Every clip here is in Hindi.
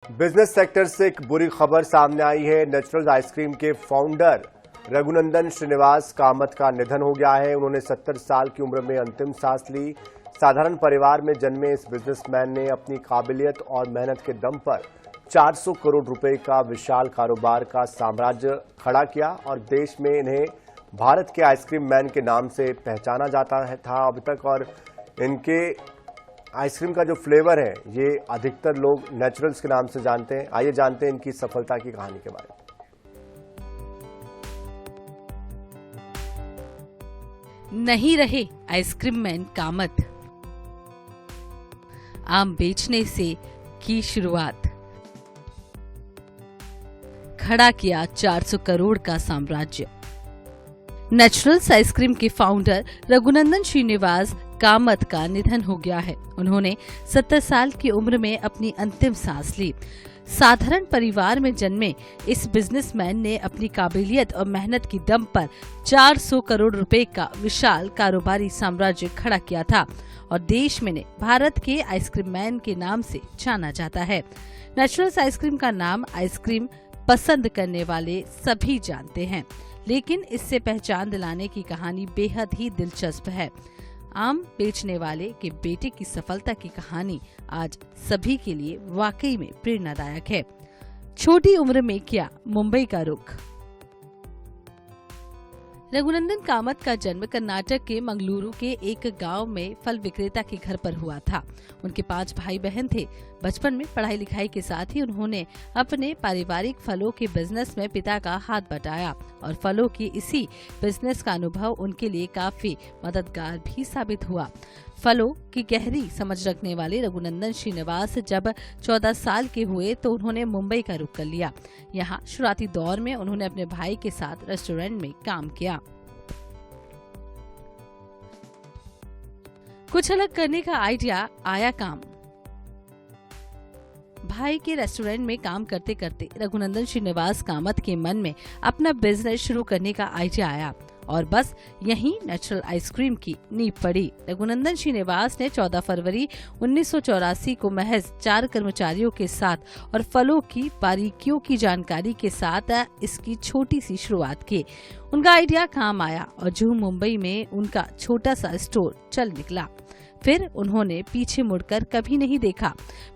बिजनेस सेक्टर से एक बुरी खबर सामने आई है। नेचुरल्स आइसक्रीम के फाउंडर रघुनंदन श्रीनिवास कामत का निधन हो गया है। उन्होंने 70 साल की उम्र में अंतिम सांस ली। साधारण परिवार में जन्मे इस बिजनेसमैन ने अपनी काबिलियत और मेहनत के दम पर 400 करोड़ रुपए का विशाल कारोबार का साम्राज्य खड़ा किया और देश में इन्हें भारत के आइसक्रीम मैन के नाम से पहचाना जाता था अभी तक। और इनके आइसक्रीम का जो फ्लेवर है ये अधिकतर लोग नेचुरल्स के नाम से जानते हैं। आइए जानते हैं इनकी सफलता की कहानी के बारे में। नहीं रहे आइसक्रीम मैन कामत, आम बेचने से की शुरुआत, खड़ा किया 400 करोड़ का साम्राज्य। नेचुरल्स आइसक्रीम के फाउंडर रघुनंदन श्रीनिवास कामत का निधन हो गया है। उन्होंने 70 साल की उम्र में अपनी अंतिम सांस ली। साधारण परिवार में जन्मे इस बिजनेसमैन ने अपनी काबिलियत और मेहनत की दम पर 400 करोड़ रुपए का विशाल कारोबारी साम्राज्य खड़ा किया था और देश में भारत के आइसक्रीम मैन के नाम से जाना जाता है। नेचुरल्स आइसक्रीम का नाम आइसक्रीम पसंद करने वाले सभी जानते हैं, लेकिन इससे पहचान दिलाने की कहानी बेहद ही दिलचस्प है। आम बेचने वाले के बेटे की सफलता की कहानी आज सभी के लिए वाकई में प्रेरणादायक है। छोटी उम्र में किया मुंबई का रुख। रघुनंदन कामत का जन्म कर्नाटक के मंगलुरु के एक गांव में फल विक्रेता के घर पर हुआ था। उनके 5 भाई बहन थे। बचपन में पढ़ाई लिखाई के साथ ही उन्होंने अपने पारिवारिक फलों के बिजनेस में पिता का हाथ बटाया और फलों की इसी बिजनेस का अनुभव उनके लिए काफी मददगार भी साबित हुआ। फलों की गहरी समझ रखने वाले रघुनंदन श्रीनिवास जब 14 साल के हुए तो उन्होंने मुंबई का रुख कर लिया। यहाँ शुरुआती दौर में उन्होंने अपने भाई के साथ रेस्टोरेंट में काम किया। कुछ अलग करने का आइडिया आया काम। भाई के रेस्टोरेंट में काम करते करते रघुनंदन श्रीनिवास कामत के मन में अपना बिजनेस शुरू करने का आइडिया आया और बस यहीं नेचुरल आइसक्रीम की नींव पड़ी। रघुनंदन श्रीनिवास ने 14 फरवरी 1984 को महज 4 कर्मचारियों के साथ और फलों की बारीकियों की जानकारी के साथ इसकी छोटी सी शुरुआत की। उनका आइडिया काम आया और जूहू मुंबई में उनका छोटा सा स्टोर चल निकला। फिर उन्होंने पीछे मुड़कर कभी नहीं देखा।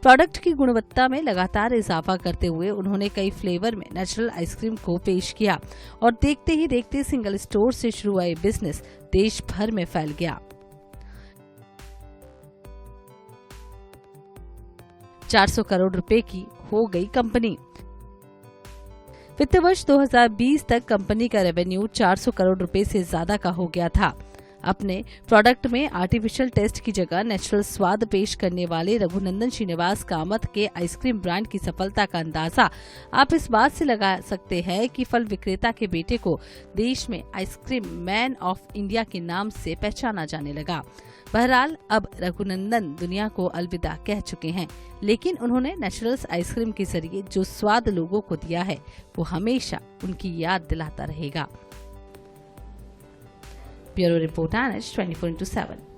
प्रोडक्ट की गुणवत्ता में लगातार इजाफा करते हुए उन्होंने कई फ्लेवर में नेचुरल आइसक्रीम को पेश किया और देखते ही देखते सिंगल स्टोर से शुरू हुआ बिजनेस देश भर में फैल गया। 400 करोड़ रुपए की हो गई कंपनी। वित्त वर्ष 2020 तक कंपनी का रेवेन्यू 400 करोड़ रुपए से ज्यादा का हो गया था। अपने प्रोडक्ट में आर्टिफिशियल टेस्ट की जगह नेचुरल स्वाद पेश करने वाले रघुनंदन श्रीनिवास कामत के आइसक्रीम ब्रांड की सफलता का अंदाजा आप इस बात से लगा सकते हैं कि फल विक्रेता के बेटे को देश में आइसक्रीम मैन ऑफ इंडिया के नाम से पहचाना जाने लगा। बहरहाल अब रघुनंदन दुनिया को अलविदा कह चुके हैं, लेकिन उन्होंने नेचुरल्स आइसक्रीम के जरिए जो स्वाद लोगों को दिया है वो हमेशा उनकी याद दिलाता रहेगा। Bureau report NH 24/7।